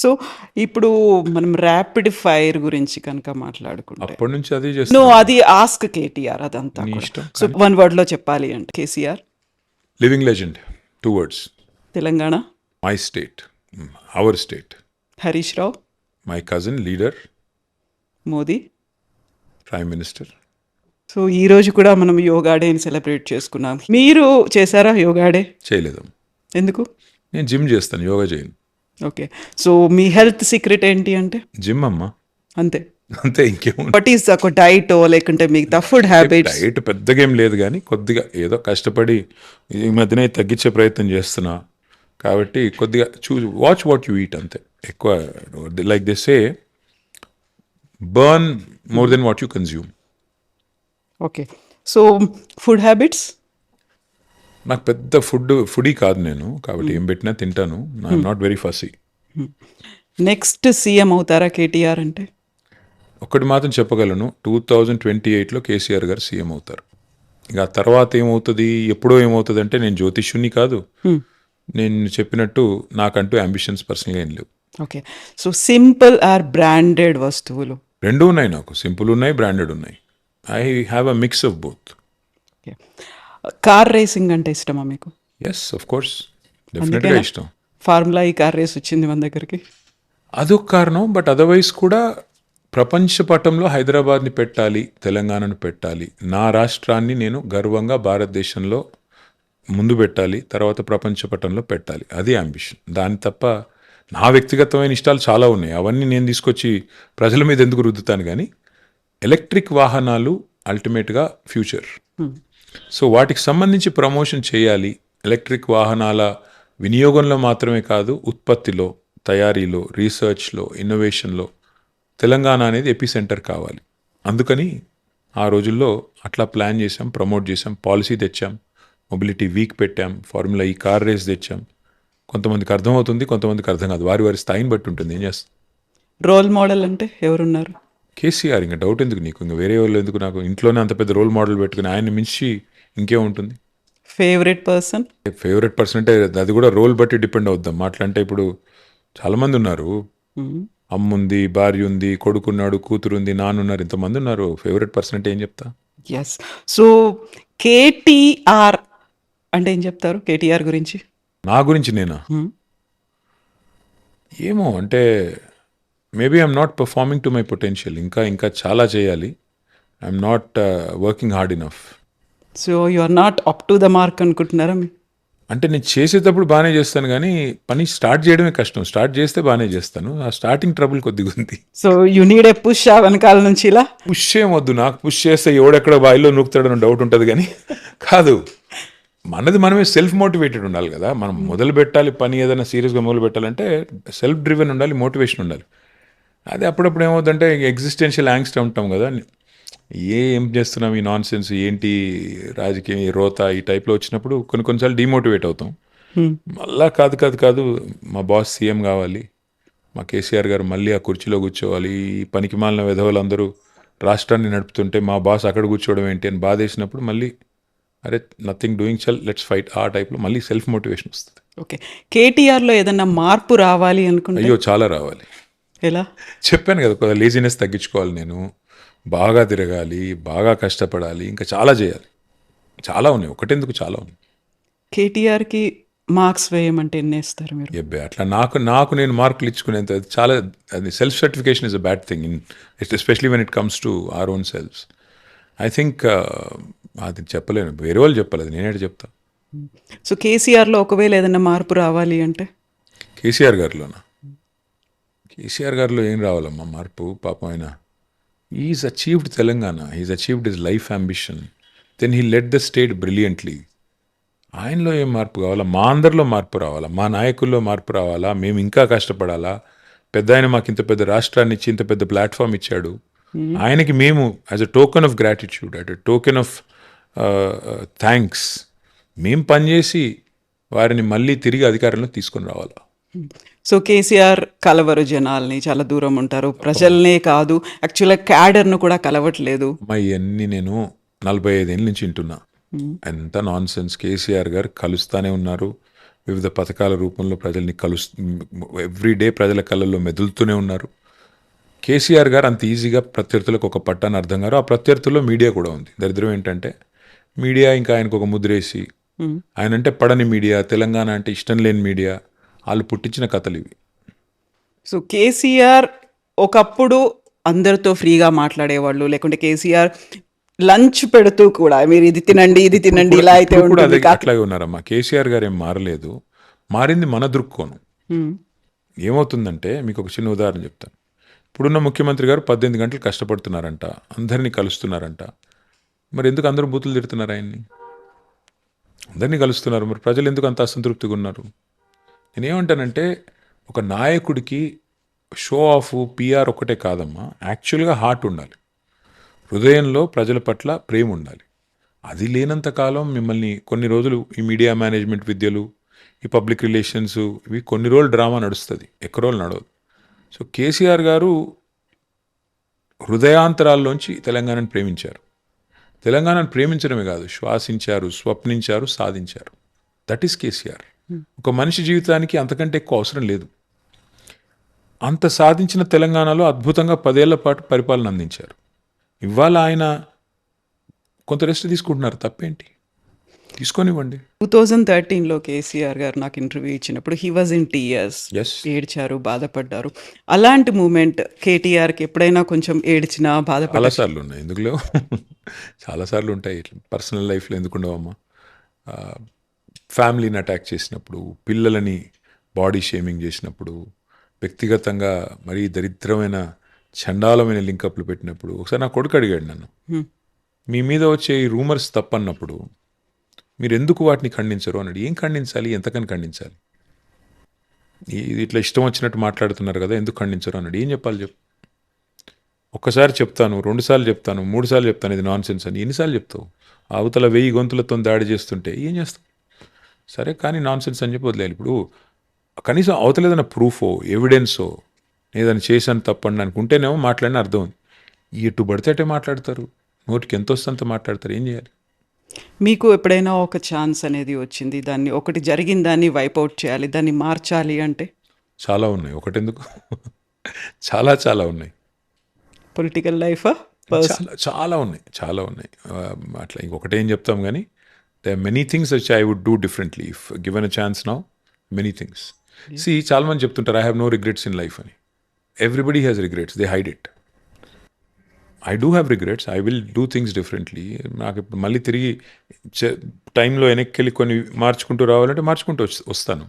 So, ఇప్పుడు మనం rapid fire గురించి కనుక మాట్లాడుకుంటే అప్పటి నుంచి అదే నో చేస్తున్నాను. అది ఆస్క్ కేటీఆర్ అదంతా నీ కూడా. ఇష్టం. సో, కానీ 1 వర్డ్‌లో చెప్పాలి అంటే KCR, living legend 2 words. Telangana, my state, our state, Harish Rao, my cousin leader, Modi. Prime minister. So, ఈరోజు కూడా మనం యోగా డేని సెలబ్రేట్ చేసుకున్నాం. మీరు చేశారా యోగా డే? చేయలేదు. ఎందుకు? నేను జిమ్ చేస్తాను, యోగా చేయను. ఓకే. సో, మీ హెల్త్ సీక్రెట్ ఏంటి అంటే? జిమ్ అమ్మ, అంతే. అంతే, ఇంకేముంది. వాట్ ఈస్ ఒక డైటో లేకుంటే మిగతా ఫుడ్ హ్యాబిట్స్? డైట్ పెద్దగా ఏం లేదు, కానీ కొద్దిగా ఏదో కష్టపడి ఈ మధ్యనే తగ్గించే ప్రయత్నం చేస్తున్నా. కాబట్టి కొద్దిగా వాచ్ వాట్ యు ఈట్, అంతే. ఎక్కువ like they say burn more than what you consume. Okay. So, food habits? నాకు పెద్ద ఫుడీ కాదు నేను, కాబట్టి ఏం పెట్టినా తింటాను. I'm not very Fasi. Next CM అవుతారా కేటీఆర్ అంటే? ఒక్కటి మాత్రం చెప్పగలను, 2028లో కేసీఆర్ గారు సీఎం అవుతారు. ఇక ఆ తర్వాత ఏమవుతుంది, ఎప్పుడో ఏమవుతుంది అంటే, నేను జ్యోతిష్యుని కాదు. నేను చెప్పినట్టు నాకంటూ అంబిషన్స్ పర్సనల్గా ఏం లేవు. Okay. So, simple are branded వస్తువులు? రెండు ఉన్నాయి నాకు, సింపుల్ ఉన్నాయి, బ్రాండెడ్ ఉన్నాయి. I have a mix of both. Okay. Car racing అంటే ఇష్టమా మీకు? ఎస్, ఆఫ్ కోర్స్, డెఫినెట్గా అందుకేనా ఇష్టం. ఫార్ములా ఈ కార్ రేస్ వచ్చింది మన దగ్గరికి? అదొక కారణం. బట్ అదర్వైజ్ కూడా ప్రపంచ పటంలో హైదరాబాద్ని పెట్టాలి, తెలంగాణను పెట్టాలి, నా రాష్ట్రాన్ని నేను గర్వంగా భారతదేశంలో ముందు పెట్టాలి, తర్వాత ప్రపంచ పటంలో పెట్టాలి. అది అంబిషన్. దాని తప్ప నా వ్యక్తిగతమైన ఇష్టాలు చాలా ఉన్నాయి. అవన్నీ నేను తీసుకొచ్చి ప్రజల మీద ఎందుకు రుద్దుతాను. కానీ ఎలక్ట్రిక్ వాహనాలు అల్టిమేట్గా ఫ్యూచర్. సో వాటికి సంబంధించి ప్రమోషన్ చేయాలి. ఎలక్ట్రిక్ వాహనాల వినియోగంలో మాత్రమే కాదు, ఉత్పత్తిలో, తయారీలో, రీసెర్చ్లో, ఇన్నోవేషన్లో తెలంగాణ అనేది ఎపిసెంటర్ కావాలి. అందుకని ఆ రోజుల్లో అట్లా ప్లాన్ చేసాం, ప్రమోట్ చేసాం, పాలసీ తెచ్చాం, మొబిలిటీ వీక్ పెట్టాం, ఫార్ములా ఈ కార్ రేస్ తెచ్చాం. కొంతమందికి అర్థమవుతుంది, కొంతమందికి అర్థం కాదు. వారి వారి స్థాయిని బట్టి ఉంటుంది. ఏం చేస్తాం. రోల్ మోడల్ అంటే ఎవరున్నారు? కేసీఆర్. ఇంకా డౌట్ ఎందుకు నీకు, ఇంకా వేరే వాళ్ళు ఎందుకు? నాకు ఇంట్లోనే అంత పెద్ద రోల్ మోడల్ పెట్టుకుని ఆయన మించి ఇంకేముంటుంది. Favourite person? ఫేవరెట్ పర్సన్ అంటే అది కూడా రోల్ బట్టి డిపెండ్ అవుద్దాం. అట్లంటే ఇప్పుడు చాలామంది ఉన్నారు. అమ్ముంది, భార్య ఉంది, కొడుకున్నాడు, కూతురుంది, నాన్నున్నారు, ఇంతమంది ఉన్నారు. ఫేవరెట్ పర్సన్ అంటే ఏం చెప్తా? ఎస్. సో, కేటీఆర్ అంటే ఏం చెప్తారు కేటీఆర్ గురించి? నా గురించి నేనా? ఏమో అంటే maybe I'm not performing to my potential. ఇంకా చాలా చేయాలి. I'm not working hard enough. So, you are not up to the mark అనుకుంటున్నారా? అంటే నేను చేసేటప్పుడు బాగానే చేస్తాను, కానీ పని స్టార్ట్ చేయడమే కష్టం. స్టార్ట్ చేస్తే బాగానే చేస్తాను. ఆ స్టార్టింగ్ ట్రబుల్ కొద్దిగా ఉంది. So, you need a push వెనకాల నుంచి ఇలా? పుష్ ఏమొద్దు, నాకు పుష్ చేస్తే ఎవడెక్కడ బాయిలో నూకుతాడని డౌట్ ఉంటుంది. కానీ కాదు, మనది మనమే సెల్ఫ్ మోటివేటెడ్ ఉండాలి కదా. మనం మొదలు పెట్టాలి పని, ఏదైనా సీరియస్గా మొదలు పెట్టాలంటే సెల్ఫ్ డ్రివెన్ ఉండాలి, మోటివేషన్ ఉండాలి. అది అప్పుడప్పుడు ఏమవుతుందంటే ఎగ్జిస్టెన్షియల్ యాంగ్స్ట్ ఉంటాం కదా, ఏం చేస్తున్నాం ఈ నాన్ సెన్స్, ఏంటి రాజకీయం, ఈ రోత, ఈ టైప్లో వచ్చినప్పుడు కొన్నిసార్లు డిమోటివేట్ అవుతాం. మళ్ళా కాదు, మా బాస్ సీఎం కావాలి, మా కేసీఆర్ గారు మళ్ళీ ఆ కుర్చీలో కూర్చోవాలి, ఈ పనికి మాలిన విధవలందరూ రాష్ట్రాన్ని నడుపుతుంటే మా బాస్ అక్కడ కూర్చోవడం ఏంటి అని బాధేసినప్పుడు మళ్ళీ అరే నథింగ్ డూయింగ్, చల్ లెట్స్ ఫైట్, ఆ టైప్లో మళ్ళీ సెల్ఫ్ మోటివేషన్ వస్తుంది. ఓకే. కేటీఆర్లో ఏదన్నా మార్పు రావాలి అనుకుంటే? అయ్యో చాలా రావాలి. ఎలా? చెప్పాను కదా, కొద్దిగా లేజినెస్ తగ్గించుకోవాలి. నేను బాగా తిరగాలి, బాగా కష్టపడాలి, ఇంకా చాలా చేయాలి. చాలా ఉన్నాయి, ఒకటెందుకు చాలా ఉన్నాయి. కేటీఆర్కి మార్క్స్ వేయమంటే ఎన్ని వేస్తారు మీరు? ఎబ్బే అట్లా నాకు నేను మార్కులు ఇచ్చుకునేంత చాలా, అది self certification is a bad thing in especially when it comes to our own selfs. I think అది చెప్పలేను, వేరే వాళ్ళు చెప్పాలి, అది నేనే చెప్తా. సో, కేసీఆర్లో ఒకవేళ ఏదైనా మార్పు రావాలి అంటే? కేసీఆర్ గారిలోనా? కేసీఆర్ గారిలో ఏం రావాలమ్మా మార్పు? పాపం ఆయన is achieved Telangana, is achieved his life ambition, then he led the state brilliantly. ఆయనలో ఏం మార్పు కావాలా? మా అందరిలో మార్పు రావాలా, మా నాయకుల్లో మార్పు రావాలా, మేము ఇంకా కష్టపడాలా. పెద్ద ఆయన మాకు ఇంత పెద్ద రాష్ట్రాన్ని ఇచ్చి ఇంత పెద్ద ప్లాట్ఫామ్ ఇచ్చాడు. ఆయనకి మేము as a token of gratitude, as a token of thanks మేము పనిచేసి వారిని మళ్ళీ తిరిగి అధికారంలో తీసుకొని రావాలా. సో, కేసీఆర్ కలవరు జనాల్ని, చాలా దూరం ఉంటారు, ప్రజల్నే కాదు యాక్చువల్గా క్యాడర్ను కూడా కలవట్లేదు. ఇవన్నీ నేను 45 ఏళ్ళ నుంచి వింటున్నా. ఎంత నాన్ సెన్స్. కేసీఆర్ గారు కలుస్తానే ఉన్నారు, వివిధ పథకాల రూపంలో ప్రజల్ని ఎవ్రీడే ప్రజల కళ్ళల్లో మెదులుతూనే ఉన్నారు. కేసీఆర్ గారు అంత ఈజీగా ప్రత్యర్థులకు ఒక పట్టాన్ని అర్థం గారు. ఆ ప్రత్యర్థుల్లో మీడియా కూడా ఉంది. దరిద్రం ఏంటంటే మీడియా ఇంకా ఆయనకు ఒక ముద్రేసి, ఆయన అంటే పడని మీడియా, తెలంగాణ అంటే ఇష్టం లేని మీడియా, వాళ్ళు పుట్టించిన కథలు ఇవి. సో కేసీఆర్ ఒకప్పుడు అందరితో ఫ్రీగా మాట్లాడేవాళ్ళు, లేకుంటే కేసీఆర్ లంచ్ పెడుతూ కూడా మీరు ఇది తినండి ఇది తినండి ఇలా అయితే ఇప్పుడు కూడా ఉంటుంది. అట్లాగే ఉన్నారమ్మా. కేసీఆర్ గారు ఏం మారలేదు. మారింది మన దృక్కోణం. ఏమవుతుందంటే మీకు ఒక చిన్న ఉదాహరణ చెప్తాను. ఇప్పుడున్న ముఖ్యమంత్రి గారు 18 గంటలు కష్టపడుతున్నారంట, అందరినీ కలుస్తున్నారంట. మరి ఎందుకు అందరూ బూతులు తిడుతున్నారు ఆయన్ని? అందరినీ కలుస్తున్నారు, మరి ప్రజలు ఎందుకు అంత అసంతృప్తిగా ఉన్నారు? నేనేమంటానంటే ఒక నాయకుడికి షో ఆఫ్ పిఆర్ ఒకటే కాదమ్మా, యాక్చువల్గా హార్ట్ ఉండాలి, హృదయంలో ప్రజల పట్ల ప్రేమ ఉండాలి. అది లేనంత కాలం మిమ్మల్ని కొన్ని రోజులు ఈ మీడియా మేనేజ్మెంట్ విద్యలు, ఈ పబ్లిక్ రిలేషన్స్, ఇవి కొన్ని రోజులు డ్రామా నడుస్తుంది, ఎక్కువ రోజులు నడవదు. సో కేసీఆర్ గారు హృదయాంతరాల్లోంచి తెలంగాణను ప్రేమించారు. తెలంగాణను ప్రేమించడమే కాదు, శ్వాసించారు, స్వప్నించారు, సాధించారు. That is KCR. ఒక మనిషి జీవితానికి అంతకంటే ఎక్కువ అవసరం లేదు. అంత సాధించిన తెలంగాణలో అద్భుతంగా 10 ఏళ్ల పాటు పరిపాలన అందించారు. ఇవాళ ఆయన కొంత రెస్ట్ తీసుకుంటున్నారు, తప్పేంటి? తీసుకొనివ్వండి. 2013లో కేసీఆర్ గారు నాకు ఇంటర్వ్యూ ఇచ్చినప్పుడు he was in tears, Yes. ఏడ్చారు, బాధపడ్డారు. అలాంటి మూమెంట్ కేటీఆర్కి ఎప్పుడైనా కొంచెం ఏడ్చినా బాధపడ్డా? చాలాసార్లు ఉన్నాయి, ఎందుకు లేవు? చాలాసార్లు ఉంటాయి. ఇట్లా పర్సనల్ లైఫ్లో ఎందుకు ఉండవమ్మా? ఫ్యామిలీని అటాక్ చేసినప్పుడు, పిల్లలని బాడీ షేమింగ్ చేసినప్పుడు, వ్యక్తిగతంగా మరీ దరిద్రమైన చండాలమైన లింకప్లు పెట్టినప్పుడు, ఒకసారి నా కొడుకు అడిగాడు నన్ను, మీ మీద వచ్చే ఈ రూమర్స్ తప్పన్నప్పుడు మీరు ఎందుకు వాటిని ఖండించరు అన్నాడు. ఏం ఖండించాలి, ఎంతకని ఖండించాలి? ఇది ఇట్లా ఇష్టం వచ్చినట్టు మాట్లాడుతున్నారు కదా, ఎందుకు ఖండించరు అన్నాడు. ఏం చెప్పాలి చెప్పు? ఒక్కసారి చెప్తాను, 2 సార్లు చెప్తాను, 3 సార్లు చెప్తాను ఇది నాన్ సెన్స్ అని. ఎన్నిసార్లు చెప్తావు? అవతల 1000 గొంతులతో దాడి చేస్తుంటే ఏం చేస్తావు? సరే కానీ నాన్ సెన్స్ అని చెప్పి వదిలేయాలి. ఇప్పుడు కనీసం అవతల ఏదైనా ప్రూఫో, ఎవిడెన్సో, ఏదైనా చేశాను తప్పండి అనుకుంటేనేమో మాట్లాడిన అర్థం ఉంది. ఎటు పడితే అటే మాట్లాడతారు, నోటికి ఎంత వస్తే అంత మాట్లాడతారు. ఏం చేయాలి? మీకు ఎప్పుడైనా ఒక ఛాన్స్ అనేది వచ్చింది, దాన్ని ఒకటి జరిగిన దాన్ని వైపౌట్ చేయాలి, దాన్ని మార్చాలి అంటే? చాలా ఉన్నాయి, ఒకటెందుకు చాలా చాలా ఉన్నాయి. పొలిటికల్ లైఫా? చాలా ఉన్నాయి, చాలా ఉన్నాయి. అట్లా ఇంకొకటేం చెప్తాం కానీ they are many things which I would do differently if given a chance now. Many things. See చాలా మంది చెప్తుంటారు I have no regrets in life అని. Everybody has regrets, they hide it. I do have regrets, I will do things differently. నాకు ఇప్పుడు మళ్ళీ తిరిగి టైంలో వెనక్కి వెళ్ళి కొన్ని మార్చుకుంటూ రావాలంటే మార్చుకుంటూ వస్తాను.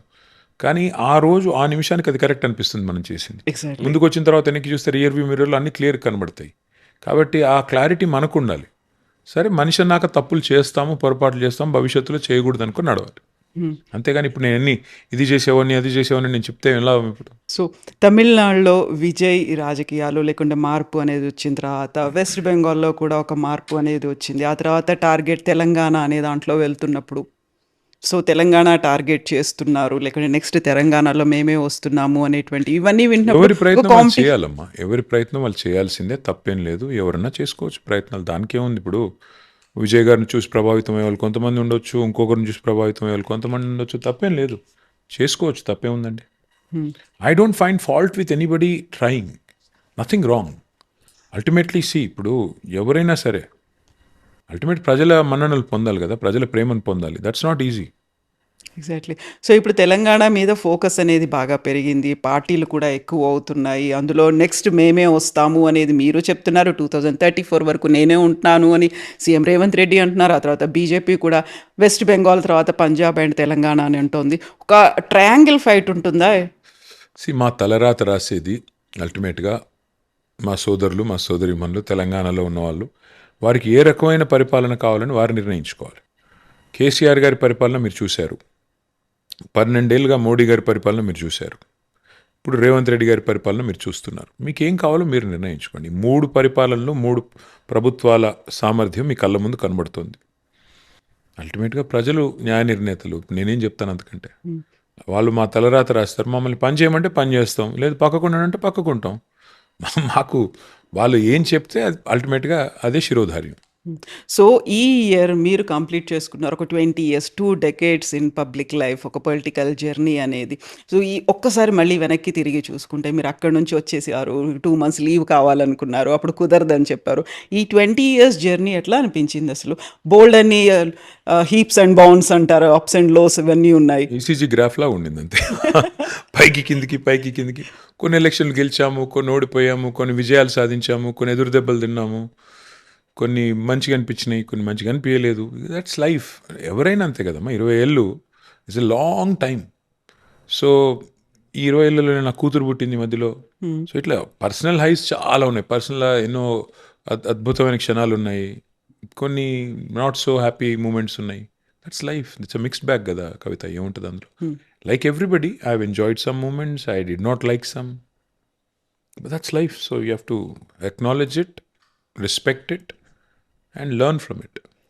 కానీ ఆ రోజు ఆ నిమిషానికి అది కరెక్ట్ అనిపిస్తుంది మనం చేసింది. ఎగ్జాక్ట్లీ. ముందుకు వచ్చిన తర్వాత వెనక్కి చూస్తే రియర్ వ్యూ మిర్రర్లో అన్ని క్లియర్ కనబడతాయి. కాబట్టి ఆ క్లారిటీ మనకు ఉండాలి. సరే మనిషి అన్నాక తప్పులు చేస్తాము, పొరపాట్లు చేస్తాము, భవిష్యత్తులో చేయకూడదు అనుకుని నడవాలి. అంతేగాని ఇప్పుడు నేను ఇది చేసేవాడిని అది చేసేవాడిని నేను చెప్తే ఎలా ఇప్పుడు? సో తమిళనాడులో విజయ్ రాజకీయాలు లేకుంటే మార్పు అనేది వచ్చిన తర్వాత, వెస్ట్ బెంగాల్లో కూడా ఒక మార్పు అనేది వచ్చింది. ఆ తర్వాత టార్గెట్ తెలంగాణ అనే దాంట్లో వెళ్తున్నప్పుడు, సో తెలంగాణ టార్గెట్ చేస్తున్నారు, లేకుంటే నెక్స్ట్ తెలంగాణలో మేమే వస్తున్నాము అనేటువంటి ఇవన్నీ ఎవరి వింటున్నప్పుడు ప్రయత్నం వాళ్ళు చేయాలమ్మా, ఎవరి ప్రయత్నం వాళ్ళు చేయాల్సిందే, తప్పేం లేదు. ఎవరన్నా చేసుకోవచ్చు ప్రయత్నాలు, దానికేముంది. ఇప్పుడు విజయ్ గారిని చూసి ప్రభావితం అయ్యే వాళ్ళు కొంతమంది ఉండొచ్చు, ఇంకొకరిని చూసి ప్రభావితం అయ్యే వాళ్ళు కొంతమంది ఉండొచ్చు, తప్పేం లేదు, చేసుకోవచ్చు, తప్పేముందండి. I don't find fault with anybody trying, nothing wrong. Ultimately ఇప్పుడు ఎవరైనా సరే అల్టిమేట్ ప్రజల మన్ననలు పొందాలి కదా, ప్రజల ప్రేమను పొందాలి. That's not easy. Exactly. So ఇప్పుడు తెలంగాణ మీద ఫోకస్ అనేది బాగా పెరిగింది, పార్టీలు కూడా ఎక్కువ అవుతున్నాయి, అందులో నెక్స్ట్ మేమే వస్తాము అనేది మీరు చెప్తున్నారు. 2034 వరకు నేనే ఉంటున్నాను అని సీఎం రేవంత్ రెడ్డి అంటున్నారు. ఆ తర్వాత బీజేపీ కూడా వెస్ట్ బెంగాల్ తర్వాత పంజాబ్ అండ్ తెలంగాణ అని అంటోంది. ఒక ట్రయాంగిల్ ఫైట్ ఉంటుందా? మా తలరాత రాసేది అల్టిమేట్గా మా సోదరులు, మా సోదరిమణులు, తెలంగాణలో ఉన్నవాళ్ళు, వారికి ఏ రకమైన పరిపాలన కావాలని వారు నిర్ణయించుకోవాలి. కేసీఆర్ గారి పరిపాలన మీరు చూశారు, 12 ఏళ్ళుగా మోడీ గారి పరిపాలన మీరు చూశారు, ఇప్పుడు రేవంత్ రెడ్డి గారి పరిపాలన మీరు చూస్తున్నారు. మీకు ఏం కావాలో మీరు నిర్ణయించుకోండి. 3 పరిపాలనలు, 3 ప్రభుత్వాల సామర్థ్యం మీ కళ్ళ ముందు కనబడుతుంది. అల్టిమేట్గా ప్రజలు న్యాయ నిర్ణేతలు, నేనేం చెప్తాను అంతకంటే. వాళ్ళు మా తలరాత రాస్తారు, మమ్మల్ని పని చేయమంటే పని చేస్తాం, లేదు పక్కకుండానంటే పక్కకుంటాం. మాకు వాళ్ళు ఏం చెప్తే అల్టిమేట్గా అదే శిరోధార్యం. సో, ఈ ఇయర్ మీరు కంప్లీట్ చేసుకున్నారు. ఒక 20 years, 2 decades in public life, ఒక పొలిటికల్ జర్నీ అనేది. సో, ఈ ఒక్కసారి మళ్ళీ వెనక్కి తిరిగి చూసుకుంటే, మీరు అక్కడి నుంచి వచ్చేసారు. 2 మంత్స్ లీవ్ కావాలనుకున్నారు. అప్పుడు కుదరదని చెప్పారు. ఈ 20 ఇయర్స్ జర్నీ ఎట్లా అనిపించిందసలు? బోలెడన్ని హీప్స్ అండ్ బౌండ్స్ అంటారు. అప్స్ అండ్ లోస్ ఇవన్నీ ఉన్నాయి. ఈసీజీ గ్రాఫ్లా ఉండింది అంతే. పైకి కిందికి పైకి కిందికి. కొన్ని ఎలక్షన్లు గెలిచాము, కొన్ని ఓడిపోయాము, కొన్ని విజయాలు సాధించాము, కొన్ని ఎదురు దెబ్బలు తిన్నాము, కొన్ని మంచిగా అనిపించినాయి, కొన్ని మంచిగా అనిపించలేదు. That's life. ఎవరైనా అంతే కదమ్మా. 20 ఏళ్ళు it's a long time. So ఈ 20 ఏళ్ళలో నా కూతురు పుట్టింది మధ్యలో. సో ఇట్లా పర్సనల్ హైస్ చాలా ఉన్నాయి. పర్సనల్ ఎన్నో అద్భుతమైన క్షణాలు ఉన్నాయి, కొన్ని నాట్ సో హ్యాపీ మూమెంట్స్ ఉన్నాయి. That's life. It's a mixed bag కదా కవిత. ఏముంటుంది అందులో? Like everybody I have enjoyed some moments, I did not like some, but that's life. So you have to acknowledge it, respect it, and learn from it.